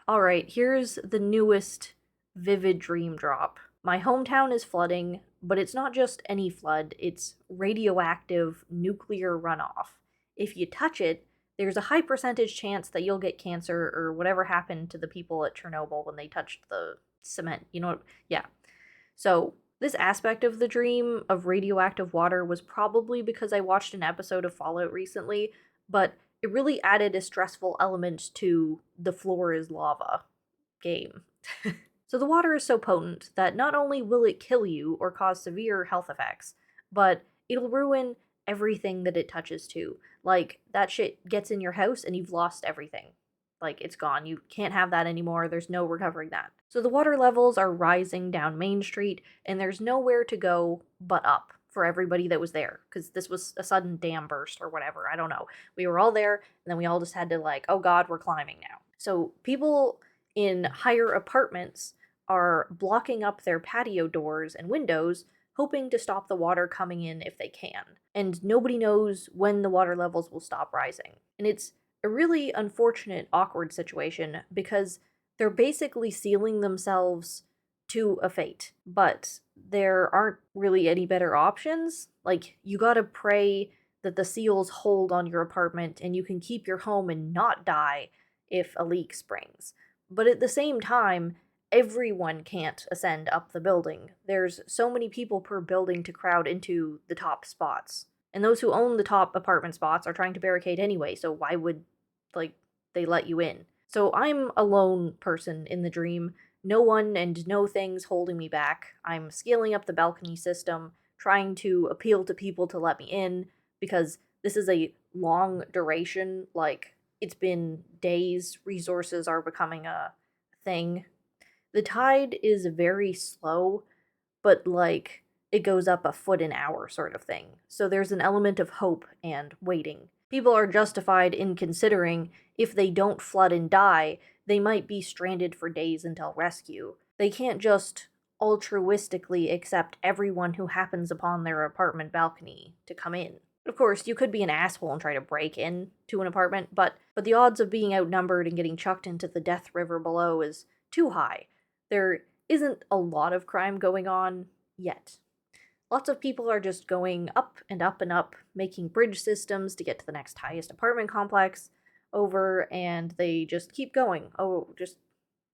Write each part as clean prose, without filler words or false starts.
Alright, here's the newest vivid dream drop. My hometown is flooding, but it's not just any flood, it's radioactive nuclear runoff. If you touch it, there's a high percentage chance that you'll get cancer or whatever happened to the people at Chernobyl when they touched the cement. You know, yeah. So, this aspect of the dream of radioactive water was probably because I watched an episode of Fallout recently, but it really added a stressful element to the floor is lava game. So the water is so potent that not only will it kill you or cause severe health effects, but it'll ruin everything that it touches too. Like, that shit gets in your house and you've lost everything. Like, it's gone. You can't have that anymore. There's no recovering that. So the water levels are rising down Main Street, and there's nowhere to go but up for everybody that was there, because this was a sudden dam burst or whatever. I don't know. We were all there, and then we all just had to, like, oh god, we're climbing now. So people in higher apartments are blocking up their patio doors and windows, hoping to stop the water coming in if they can. And nobody knows when the water levels will stop rising. And it's a really unfortunate, awkward situation because they're basically sealing themselves to a fate. But there aren't really any better options. Like, you gotta pray that the seals hold on your apartment and you can keep your home and not die if a leak springs. But at the same time, everyone can't ascend up the building. There's so many people per building to crowd into the top spots. And those who own the top apartment spots are trying to barricade anyway, so why would, like, they let you in? So I'm a lone person in the dream. No one and no things holding me back. I'm scaling up the balcony system, trying to appeal to people to let me in, because this is a long duration, like, it's been days, resources are becoming a thing. The tide is very slow, but like it goes up a foot an hour sort of thing. So there's an element of hope and waiting. People are justified in considering if they don't flood and die, they might be stranded for days until rescue. They can't just altruistically accept everyone who happens upon their apartment balcony to come in. Of course, you could be an asshole and try to break in to an apartment, but the odds of being outnumbered and getting chucked into the death river below is too high. There isn't a lot of crime going on yet. Lots of people are just going up and up and up, making bridge systems to get to the next highest apartment complex over, and they just keep going. Oh, just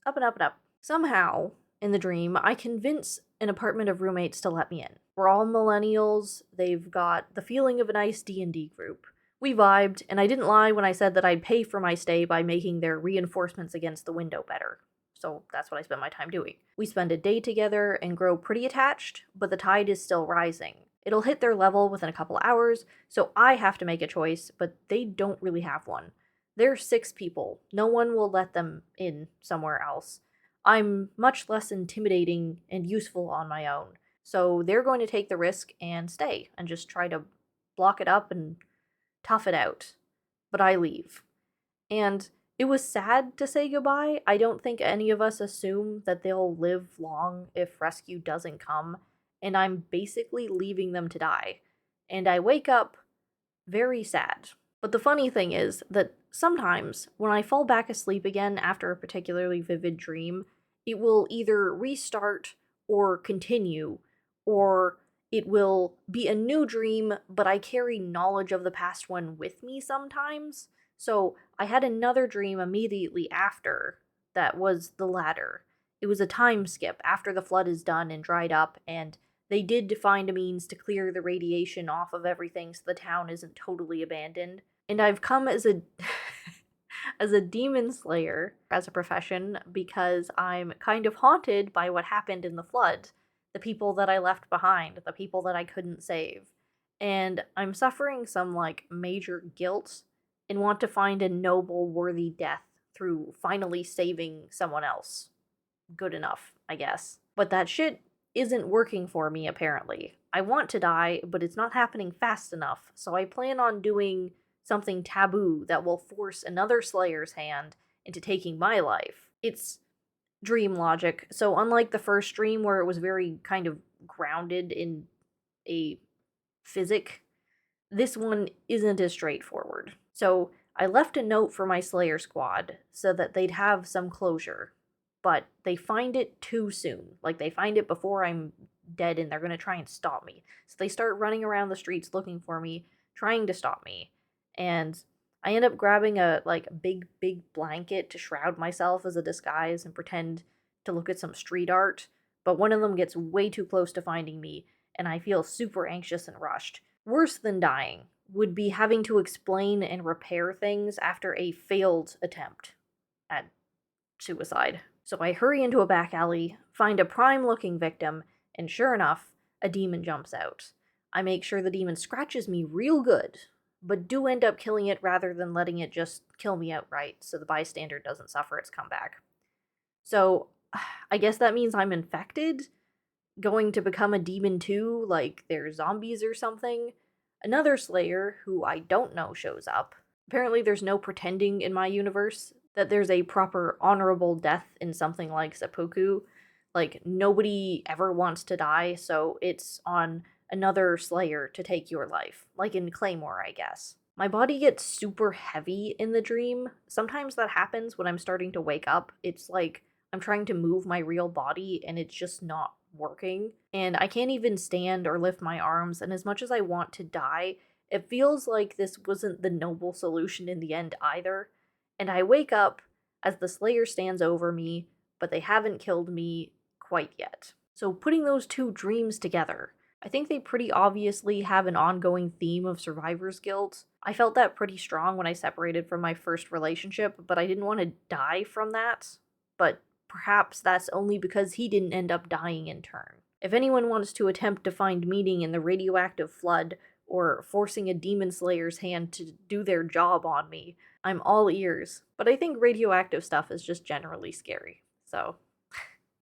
up and up and up. Somehow, in the dream, I convince an apartment of roommates to let me in. We're all millennials. They've got the feeling of a nice D&D group. We vibed, and I didn't lie when I said that I'd pay for my stay by making their reinforcements against the window better. So that's what I spend my time doing. We spend a day together and grow pretty attached, but the tide is still rising. It'll hit their level within a couple hours, so I have to make a choice, but they don't really have one. They're 6 people. No one will let them in somewhere else. I'm much less intimidating and useful on my own, so they're going to take the risk and stay and just try to block it up and tough it out. But I leave. And it was sad to say goodbye. I don't think any of us assume that they'll live long if rescue doesn't come, and I'm basically leaving them to die. And I wake up very sad. But the funny thing is that sometimes when I fall back asleep again after a particularly vivid dream, it will either restart or continue, or it will be a new dream, but I carry knowledge of the past one with me sometimes. So I had another dream immediately after that was the latter. It was a time skip after the flood is done and dried up, and they did find a means to clear the radiation off of everything so the town isn't totally abandoned. And I've come as a as a demon slayer as a profession because I'm kind of haunted by what happened in the flood, the people that I left behind, the people that I couldn't save. And I'm suffering some like major guilt and want to find a noble, worthy death through finally saving someone else. Good enough, I guess. But that shit isn't working for me, apparently. I want to die, but it's not happening fast enough, so I plan on doing something taboo that will force another Slayer's hand into taking my life. It's dream logic, so unlike the first dream where it was very kind of grounded in a physic, this one isn't as straightforward. So I left a note for my Slayer squad so that they'd have some closure, but they find it too soon. Like, they find it before I'm dead and they're gonna try and stop me. So they start running around the streets looking for me, trying to stop me. And I end up grabbing a big blanket to shroud myself as a disguise and pretend to look at some street art. But one of them gets way too close to finding me, and I feel super anxious and rushed. Worse than dying would be having to explain and repair things after a failed attempt at suicide. So I hurry into a back alley, find a prime looking victim, and sure enough, a demon jumps out. I make sure the demon scratches me real good, but do end up killing it rather than letting it just kill me outright so the bystander doesn't suffer its comeback. So I guess that means I'm infected? Going to become a demon too, like they're zombies or something? Another Slayer, who I don't know, shows up. Apparently, there's no pretending in my universe that there's a proper honorable death in something like seppuku. Like, nobody ever wants to die, so it's on another Slayer to take your life. Like in Claymore, I guess. My body gets super heavy in the dream. Sometimes that happens when I'm starting to wake up. It's like I'm trying to move my real body and it's just not working. And I can't even stand or lift my arms, and as much as I want to die, it feels like this wasn't the noble solution in the end either. And I wake up as the Slayer stands over me, but they haven't killed me quite yet. So, putting those two dreams together, I think they pretty obviously have an ongoing theme of survivor's guilt. I felt that pretty strong when I separated from my first relationship, but I didn't want to die from that. But perhaps that's only because he didn't end up dying in turn. If anyone wants to attempt to find meaning in the radioactive flood or forcing a demon slayer's hand to do their job on me, I'm all ears. But I think radioactive stuff is just generally scary. So,